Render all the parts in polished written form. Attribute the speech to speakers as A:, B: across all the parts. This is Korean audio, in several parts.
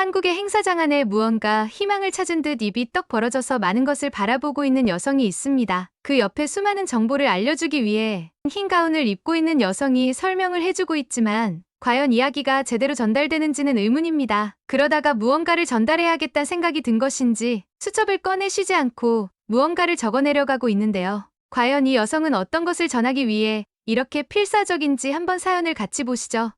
A: 한국의 행사장 안에 무언가 희망을 찾은 듯 입이 떡 벌어져서 많은 것을 바라보고 있는 여성이 있습니다. 그 옆에 수많은 정보를 알려주기 위해 흰 가운을 입고 있는 여성이 설명을 해주고 있지만 과연 이야기가 제대로 전달되는지는 의문입니다. 그러다가 무언가를 전달해야겠다는 생각이 든 것인지 수첩을 꺼내 쉬지 않고 무언가를 적어내려가고 있는데요. 과연 이 여성은 어떤 것을 전하기 위해 이렇게 필사적인지 한번 사연을 같이 보시죠.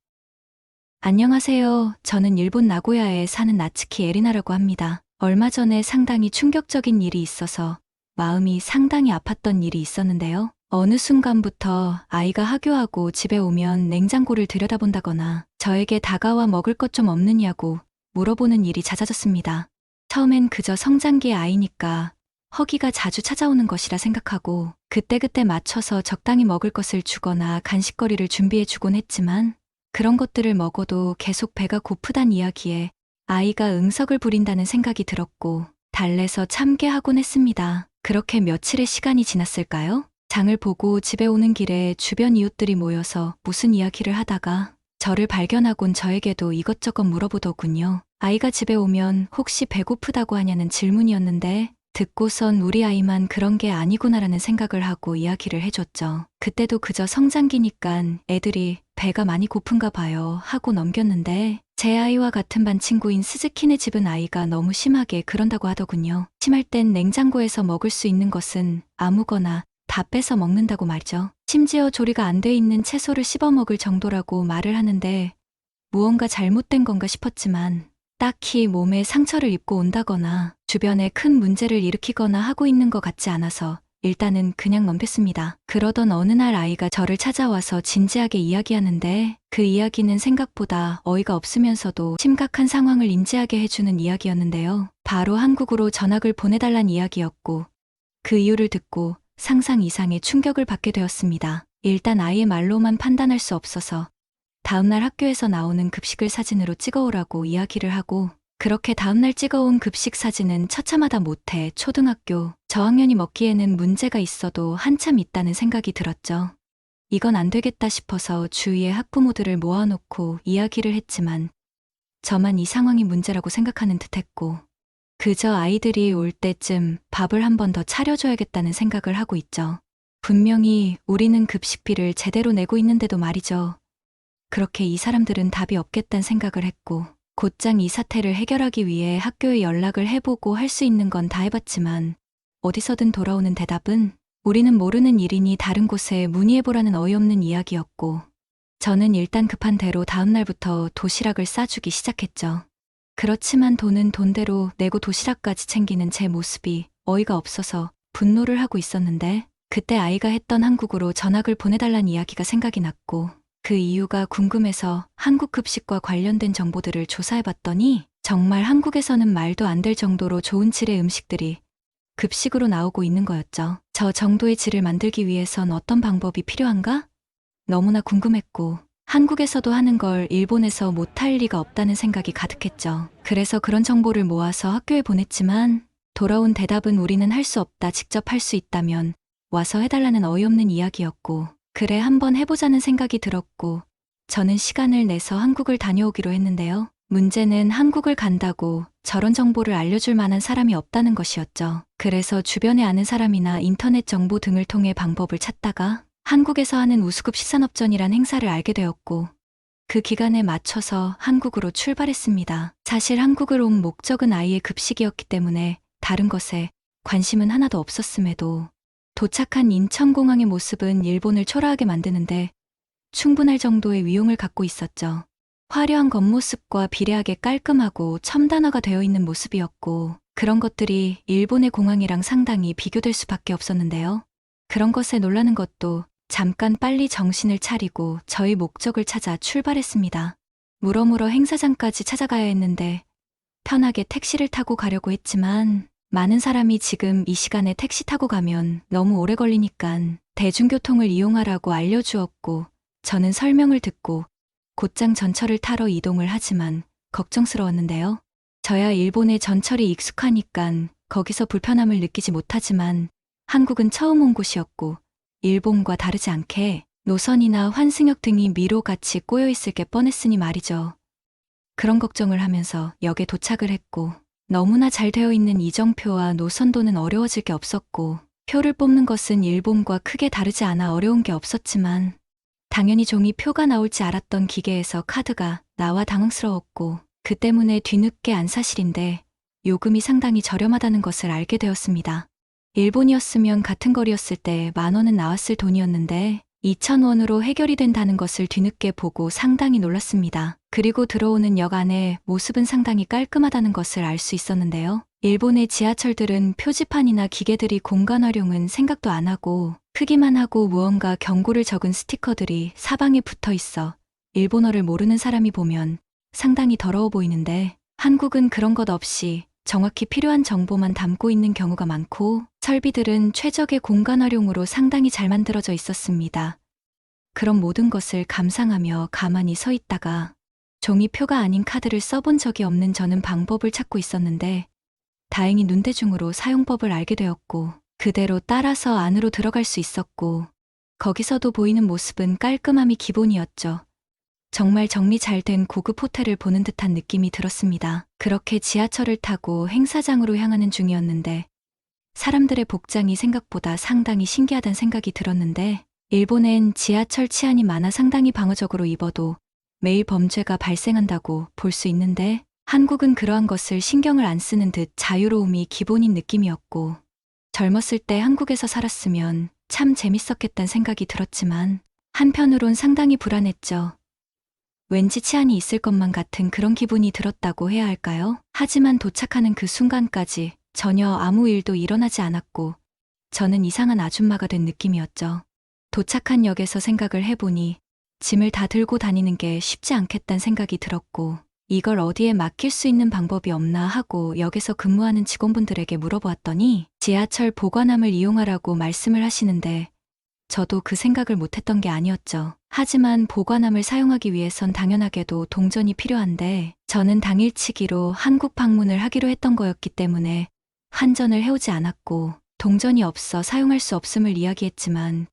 B: 안녕하세요. 저는 일본 나고야에 사는 나츠키 에리나라고 합니다. 얼마 전에 상당히 충격적인 일이 있어서 마음이 상당히 아팠던 일이 있었는데요. 어느 순간부터 아이가 하교하고 집에 오면 냉장고를 들여다본다거나 저에게 다가와 먹을 것 좀 없느냐고 물어보는 일이 잦아졌습니다. 처음엔 그저 성장기의 아이니까 허기가 자주 찾아오는 것이라 생각하고 그때그때 맞춰서 적당히 먹을 것을 주거나 간식거리를 준비해주곤 했지만 그런 것들을 먹어도 계속 배가 고프단 이야기에 아이가 응석을 부린다는 생각이 들었고 달래서 참게 하곤 했습니다. 그렇게 며칠의 시간이 지났을까요? 장을 보고 집에 오는 길에 주변 이웃들이 모여서 무슨 이야기를 하다가 저를 발견하곤 저에게도 이것저것 물어보더군요. 아이가 집에 오면 혹시 배고프다고 하냐는 질문이었는데 듣고선 우리 아이만 그런 게 아니구나라는 생각을 하고 이야기를 해줬죠. 그때도 그저 성장기니깐 애들이 배가 많이 고픈가 봐요 하고 넘겼는데 제 아이와 같은 반 친구인 스즈키네 집은 아이가 너무 심하게 그런다고 하더군요. 심할 땐 냉장고에서 먹을 수 있는 것은 아무거나 다 뺏어 먹는다고 말이죠. 심지어 조리가 안 돼 있는 채소를 씹어 먹을 정도라고 말을 하는데 무언가 잘못된 건가 싶었지만 딱히 몸에 상처를 입고 온다거나 주변에 큰 문제를 일으키거나 하고 있는 것 같지 않아서 일단은 그냥 넘겼습니다. 그러던 어느 날 아이가 저를 찾아와서 진지하게 이야기하는데 그 이야기는 생각보다 어이가 없으면서도 심각한 상황을 인지하게 해주는 이야기였는데요. 바로 한국으로 전학을 보내달란 이야기였고 그 이유를 듣고 상상 이상의 충격을 받게 되었습니다. 일단 아이의 말로만 판단할 수 없어서 다음날 학교에서 나오는 급식을 사진으로 찍어오라고 이야기를 하고 그렇게 다음날 찍어온 급식 사진은 처참하다 못해 초등학교 저학년이 먹기에는 문제가 있어도 한참 있다는 생각이 들었죠. 이건 안 되겠다 싶어서 주위의 학부모들을 모아놓고 이야기를 했지만 저만 이 상황이 문제라고 생각하는 듯했고 그저 아이들이 올 때쯤 밥을 한 번 더 차려줘야겠다는 생각을 하고 있죠. 분명히 우리는 급식비를 제대로 내고 있는데도 말이죠. 그렇게 이 사람들은 답이 없겠다는 생각을 했고 곧장 이 사태를 해결하기 위해 학교에 연락을 해보고 할 수 있는 건 다 해봤지만 어디서든 돌아오는 대답은 우리는 모르는 일이니 다른 곳에 문의해보라는 어이없는 이야기였고 저는 일단 급한 대로 다음날부터 도시락을 싸주기 시작했죠. 그렇지만 돈은 돈대로 내고 도시락까지 챙기는 제 모습이 어이가 없어서 분노를 하고 있었는데 그때 아이가 했던 한국으로 전학을 보내달란 이야기가 생각이 났고 그 이유가 궁금해서 한국 급식과 관련된 정보들을 조사해봤더니 정말 한국에서는 말도 안 될 정도로 좋은 질의 음식들이 급식으로 나오고 있는 거였죠. 저 정도의 질을 만들기 위해선 어떤 방법이 필요한가? 너무나 궁금했고 한국에서도 하는 걸 일본에서 못할 리가 없다는 생각이 가득했죠. 그래서 그런 정보를 모아서 학교에 보냈지만 돌아온 대답은 우리는 할 수 없다. 직접 할 수 있다면 와서 해달라는 어이없는 이야기였고 그래 한번 해보자는 생각이 들었고 저는 시간을 내서 한국을 다녀오기로 했는데요. 문제는 한국을 간다고 저런 정보를 알려줄 만한 사람이 없다는 것이었죠. 그래서 주변에 아는 사람이나 인터넷 정보 등을 통해 방법을 찾다가 한국에서 하는 우수급 시산업전이란 행사를 알게 되었고 그 기간에 맞춰서 한국으로 출발했습니다. 사실 한국을 온 목적은 아이의 급식이었기 때문에 다른 것에 관심은 하나도 없었음에도 도착한 인천공항의 모습은 일본을 초라하게 만드는데 충분할 정도의 위용을 갖고 있었죠. 화려한 겉모습과 비례하게 깔끔하고 첨단화가 되어 있는 모습이었고 그런 것들이 일본의 공항이랑 상당히 비교될 수밖에 없었는데요. 그런 것에 놀라는 것도 잠깐 빨리 정신을 차리고 저희 목적을 찾아 출발했습니다. 물어물어 행사장까지 찾아가야 했는데 편하게 택시를 타고 가려고 했지만 많은 사람이 지금 이 시간에 택시 타고 가면 너무 오래 걸리니깐 대중교통을 이용하라고 알려주었고 저는 설명을 듣고 곧장 전철을 타러 이동을 하지만 걱정스러웠는데요. 저야 일본의 전철이 익숙하니깐 거기서 불편함을 느끼지 못하지만 한국은 처음 온 곳이었고 일본과 다르지 않게 노선이나 환승역 등이 미로같이 꼬여있을 게 뻔했으니 말이죠. 그런 걱정을 하면서 역에 도착을 했고, 너무나 잘 되어 있는 이정표와 노선도는 어려워질 게 없었고, 표를 뽑는 것은 일본과 크게 다르지 않아 어려운 게 없었지만, 당연히 종이 표가 나올지 알았던 기계에서 카드가 나와 당황스러웠고, 그 때문에 뒤늦게 안 사실인데 요금이 상당히 저렴하다는 것을 알게 되었습니다. 일본이었으면 같은 거리였을 때 10,000원은 나왔을 돈이었는데 2,000원으로 해결이 된다는 것을 뒤늦게 보고 상당히 놀랐습니다. 그리고 들어오는 역 안에 모습은 상당히 깔끔하다는 것을 알 수 있었는데요. 일본의 지하철들은 표지판이나 기계들이 공간 활용은 생각도 안 하고 크기만 하고 무언가 경고를 적은 스티커들이 사방에 붙어 있어 일본어를 모르는 사람이 보면 상당히 더러워 보이는데, 한국은 그런 것 없이 정확히 필요한 정보만 담고 있는 경우가 많고 설비들은 최적의 공간 활용으로 상당히 잘 만들어져 있었습니다. 그런 모든 것을 감상하며 가만히 서 있다가 종이표가 아닌 카드를 써본 적이 없는 저는 방법을 찾고 있었는데 다행히 눈대중으로 사용법을 알게 되었고 그대로 따라서 안으로 들어갈 수 있었고 거기서도 보이는 모습은 깔끔함이 기본이었죠. 정말 정리 잘 된 고급 호텔을 보는 듯한 느낌이 들었습니다. 그렇게 지하철을 타고 행사장으로 향하는 중이었는데 사람들의 복장이 생각보다 상당히 신기하다는 생각이 들었는데 일본엔 지하철 치안이 많아 상당히 방어적으로 입어도 매일 범죄가 발생한다고 볼 수 있는데 한국은 그러한 것을 신경을 안 쓰는 듯 자유로움이 기본인 느낌이었고 젊었을 때 한국에서 살았으면 참 재밌었겠다는 생각이 들었지만 한편으론 상당히 불안했죠. 왠지 치안이 있을 것만 같은 그런 기분이 들었다고 해야 할까요? 하지만 도착하는 그 순간까지 전혀 아무 일도 일어나지 않았고 저는 이상한 아줌마가 된 느낌이었죠. 도착한 역에서 생각을 해보니 짐을 다 들고 다니는 게 쉽지 않겠다는 생각이 들었고 이걸 어디에 맡길 수 있는 방법이 없나 하고 역에서 근무하는 직원분들에게 물어보았더니 지하철 보관함을 이용하라고 말씀을 하시는데 저도 그 생각을 못했던 게 아니었죠. 하지만 보관함을 사용하기 위해선 당연하게도 동전이 필요한데 저는 당일치기로 한국 방문을 하기로 했던 거였기 때문에 환전을 해오지 않았고 동전이 없어 사용할 수 없음을 이야기했지만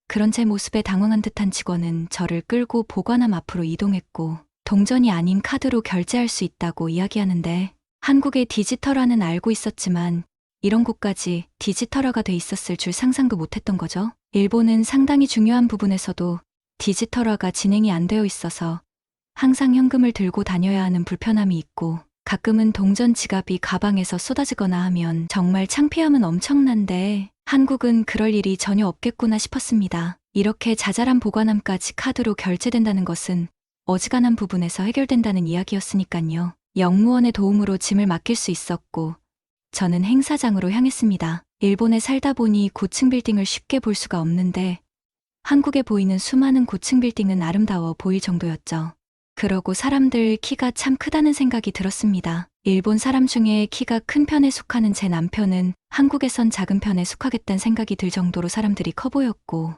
B: 그런 제 모습에 당황한 듯한 직원은 저를 끌고 보관함 앞으로 이동했고 동전이 아닌 카드로 결제할 수 있다고 이야기하는데 한국의 디지털화는 알고 있었지만 이런 곳까지 디지털화가 돼 있었을 줄 상상도 못했던 거죠. 일본은 상당히 중요한 부분에서도 디지털화가 진행이 안 되어 있어서 항상 현금을 들고 다녀야 하는 불편함이 있고 가끔은 동전 지갑이 가방에서 쏟아지거나 하면 정말 창피함은 엄청난데 한국은 그럴 일이 전혀 없겠구나 싶었습니다. 이렇게 자잘한 보관함까지 카드로 결제된다는 것은 어지간한 부분에서 해결된다는 이야기였으니까요. 역무원의 도움으로 짐을 맡길 수 있었고 저는 행사장으로 향했습니다. 일본에 살다 보니 고층 빌딩을 쉽게 볼 수가 없는데 한국에 보이는 수많은 고층 빌딩은 아름다워 보일 정도였죠. 그러고 사람들 키가 참 크다는 생각이 들었습니다. 일본 사람 중에 키가 큰 편에 속하는 제 남편은 한국에선 작은 편에 속하겠다는 생각이 들 정도로 사람들이 커 보였고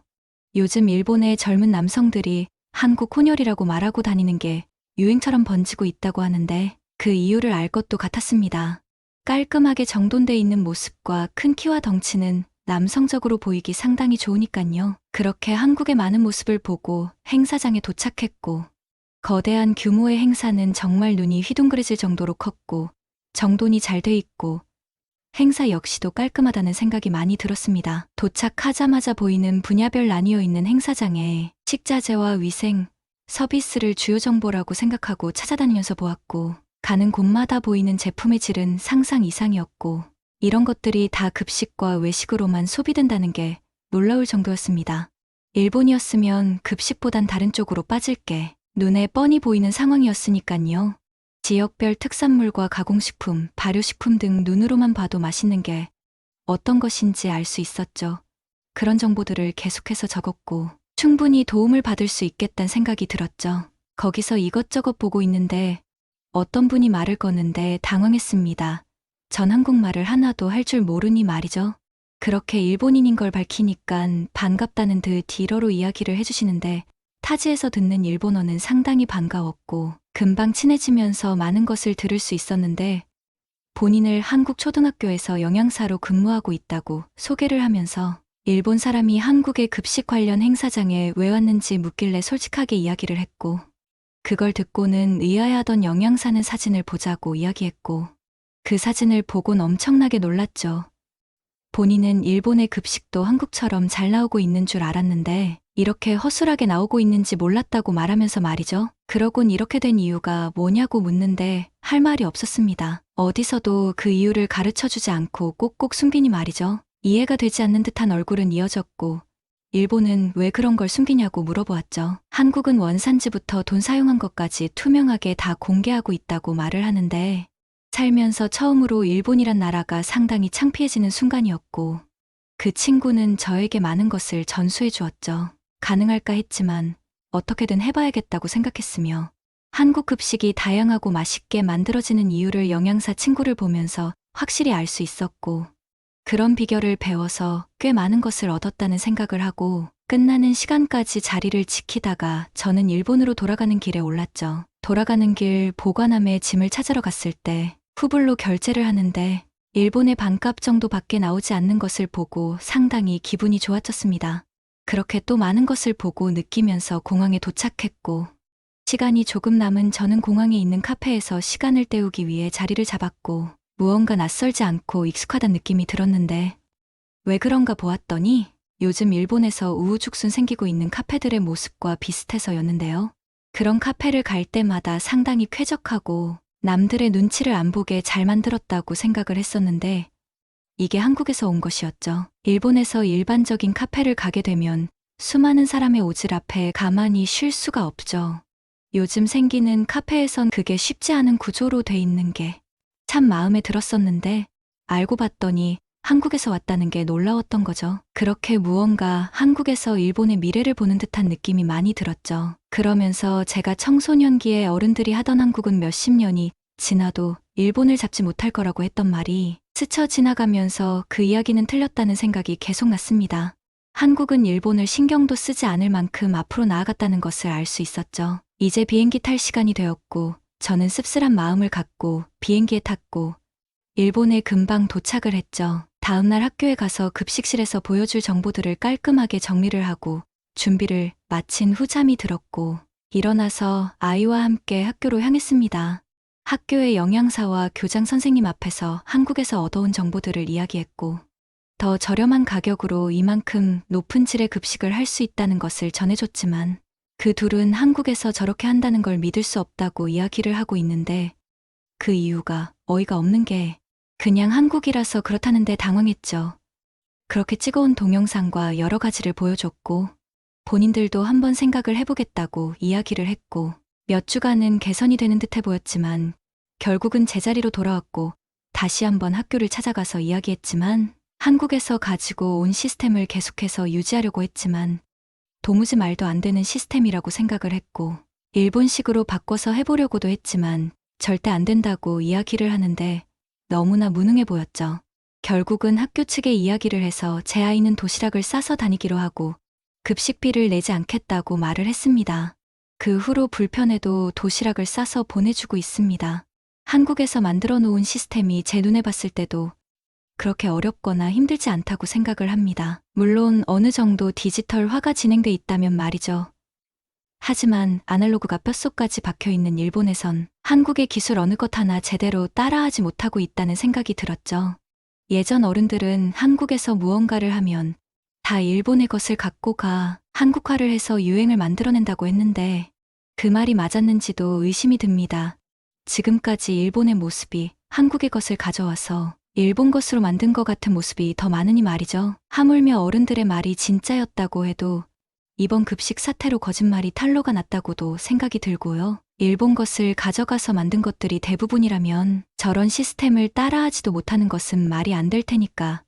B: 요즘 일본의 젊은 남성들이 한국 혼혈이라고 말하고 다니는 게 유행처럼 번지고 있다고 하는데 그 이유를 알 것도 같았습니다. 깔끔하게 정돈돼 있는 모습과 큰 키와 덩치는 남성적으로 보이기 상당히 좋으니깐요. 그렇게 한국의 많은 모습을 보고 행사장에 도착했고 거대한 규모의 행사는 정말 눈이 휘둥그레질 정도로 컸고 정돈이 잘 돼 있고 행사 역시도 깔끔하다는 생각이 많이 들었습니다. 도착하자마자 보이는 분야별 나뉘어 있는 행사장에 식자재와 위생, 서비스를 주요 정보라고 생각하고 찾아다니면서 보았고 가는 곳마다 보이는 제품의 질은 상상 이상이었고 이런 것들이 다 급식과 외식으로만 소비된다는 게 놀라울 정도였습니다. 일본이었으면 급식보단 다른 쪽으로 빠질 게 눈에 뻔히 보이는 상황이었으니깐요. 지역별 특산물과 가공식품, 발효식품 등 눈으로만 봐도 맛있는 게 어떤 것인지 알 수 있었죠. 그런 정보들을 계속해서 적었고 충분히 도움을 받을 수 있겠다는 생각이 들었죠. 거기서 이것저것 보고 있는데 어떤 분이 말을 거는데 당황했습니다. 전 한국말을 하나도 할 줄 모르니 말이죠. 그렇게 일본인인 걸 밝히니깐 반갑다는 듯 일어로 이야기를 해주시는데 타지에서 듣는 일본어는 상당히 반가웠고 금방 친해지면서 많은 것을 들을 수 있었는데 본인을 한국 초등학교에서 영양사로 근무하고 있다고 소개를 하면서 일본 사람이 한국의 급식 관련 행사장에 왜 왔는지 묻길래 솔직하게 이야기를 했고 그걸 듣고는 의아해하던 영양사는 사진을 보자고 이야기했고, 그 사진을 보곤 엄청나게 놀랐죠. 본인은 일본의 급식도 한국처럼 잘 나오고 있는 줄 알았는데 이렇게 허술하게 나오고 있는지 몰랐다고 말하면서 말이죠. 그러곤 이렇게 된 이유가 뭐냐고 묻는데 할 말이 없었습니다. 어디서도 그 이유를 가르쳐주지 않고 꼭꼭 숨기니 말이죠. 이해가 되지 않는 듯한 얼굴은 이어졌고, 일본은 왜 그런 걸 숨기냐고 물어보았죠. 한국은 원산지부터 돈 사용한 것까지 투명하게 다 공개하고 있다고 말을 하는데, 살면서 처음으로 일본이란 나라가 상당히 창피해지는 순간이었고, 그 친구는 저에게 많은 것을 전수해 주었죠. 가능할까 했지만 어떻게든 해봐야겠다고 생각했으며, 한국 급식이 다양하고 맛있게 만들어지는 이유를 영양사 친구를 보면서 확실히 알 수 있었고, 그런 비결을 배워서 꽤 많은 것을 얻었다는 생각을 하고, 끝나는 시간까지 자리를 지키다가 저는 일본으로 돌아가는 길에 올랐죠. 돌아가는 길 보관함에 짐을 찾으러 갔을 때 후불로 결제를 하는데 일본의 반값 정도밖에 나오지 않는 것을 보고 상당히 기분이 좋아졌습니다. 그렇게 또 많은 것을 보고 느끼면서 공항에 도착했고, 시간이 조금 남은 저는 공항에 있는 카페에서 시간을 때우기 위해 자리를 잡았고, 무언가 낯설지 않고 익숙하다는 느낌이 들었는데 왜 그런가 보았더니 요즘 일본에서 우후죽순 생기고 있는 카페들의 모습과 비슷해서였는데요. 그런 카페를 갈 때마다 상당히 쾌적하고 남들의 눈치를 안 보게 잘 만들었다고 생각을 했었는데, 이게 한국에서 온 것이었죠. 일본에서 일반적인 카페를 가게 되면 수많은 사람의 오질 앞에 가만히 쉴 수가 없죠. 요즘 생기는 카페에선 그게 쉽지 않은 구조로 돼 있는 게 참 마음에 들었었는데, 알고 봤더니 한국에서 왔다는 게 놀라웠던 거죠. 그렇게 무언가 한국에서 일본의 미래를 보는 듯한 느낌이 많이 들었죠. 그러면서 제가 청소년기에 어른들이 하던 한국은 몇십 년이 지나도 일본을 잡지 못할 거라고 했던 말이 스쳐 지나가면서 그 이야기는 틀렸다는 생각이 계속 났습니다. 한국은 일본을 신경도 쓰지 않을 만큼 앞으로 나아갔다는 것을 알 수 있었죠. 이제 비행기 탈 시간이 되었고, 저는 씁쓸한 마음을 갖고 비행기에 탔고 일본에 금방 도착을 했죠. 다음날 학교에 가서 급식실에서 보여줄 정보들을 깔끔하게 정리를 하고 준비를 마친 후 잠이 들었고, 일어나서 아이와 함께 학교로 향했습니다. 학교의 영양사와 교장 선생님 앞에서 한국에서 얻어온 정보들을 이야기했고, 더 저렴한 가격으로 이만큼 높은 질의 급식을 할 수 있다는 것을 전해줬지만, 그 둘은 한국에서 저렇게 한다는 걸 믿을 수 없다고 이야기를 하고 있는데, 그 이유가 어이가 없는 게 그냥 한국이라서 그렇다는데 당황했죠. 그렇게 찍어온 동영상과 여러 가지를 보여줬고, 본인들도 한번 생각을 해보겠다고 이야기를 했고, 몇 주간은 개선이 되는 듯해 보였지만 결국은 제자리로 돌아왔고, 다시 한번 학교를 찾아가서 이야기했지만, 한국에서 가지고 온 시스템을 계속해서 유지하려고 했지만 도무지 말도 안 되는 시스템이라고 생각을 했고, 일본식으로 바꿔서 해보려고도 했지만 절대 안 된다고 이야기를 하는데 너무나 무능해 보였죠. 결국은 학교 측에 이야기를 해서 제 아이는 도시락을 싸서 다니기로 하고 급식비를 내지 않겠다고 말을 했습니다. 그 후로 불편해도 도시락을 싸서 보내주고 있습니다. 한국에서 만들어 놓은 시스템이 제 눈에 봤을 때도 그렇게 어렵거나 힘들지 않다고 생각을 합니다. 물론 어느 정도 디지털화가 진행돼 있다면 말이죠. 하지만 아날로그가 뼛속까지 박혀있는 일본에선 한국의 기술 어느 것 하나 제대로 따라하지 못하고 있다는 생각이 들었죠. 예전 어른들은 한국에서 무언가를 하면 다 일본의 것을 갖고 가 한국화를 해서 유행을 만들어낸다고 했는데, 그 말이 맞았는지도 의심이 듭니다. 지금까지 일본의 모습이 한국의 것을 가져와서 일본 것으로 만든 것 같은 모습이 더 많으니 말이죠. 하물며 어른들의 말이 진짜였다고 해도 이번 급식 사태로 거짓말이 탄로가 났다고도 생각이 들고요. 일본 것을 가져가서 만든 것들이 대부분이라면 저런 시스템을 따라하지도 못하는 것은 말이 안 될 테니까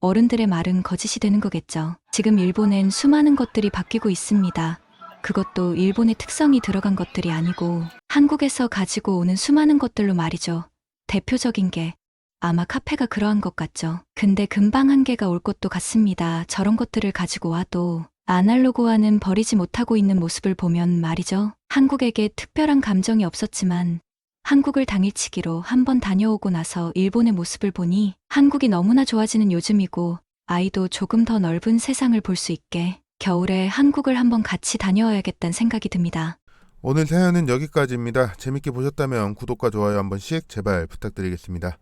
B: 어른들의 말은 거짓이 되는 거겠죠. 지금 일본엔 수많은 것들이 바뀌고 있습니다. 그것도 일본의 특성이 들어간 것들이 아니고 한국에서 가지고 오는 수많은 것들로 말이죠. 대표적인 게 아마 카페가 그러한 것 같죠. 근데 금방 한계가 올 것도 같습니다. 저런 것들을 가지고 와도 아날로그화는 버리지 못하고 있는 모습을 보면 말이죠. 한국에게 특별한 감정이 없었지만 한국을 당일치기로 한번 다녀오고 나서 일본의 모습을 보니 한국이 너무나 좋아지는 요즘이고, 아이도 조금 더 넓은 세상을 볼 수 있게 겨울에 한국을 한번 같이 다녀와야겠다는 생각이 듭니다.
C: 오늘 사연은 여기까지입니다. 재밌게 보셨다면 구독과 좋아요 한 번씩 제발 부탁드리겠습니다.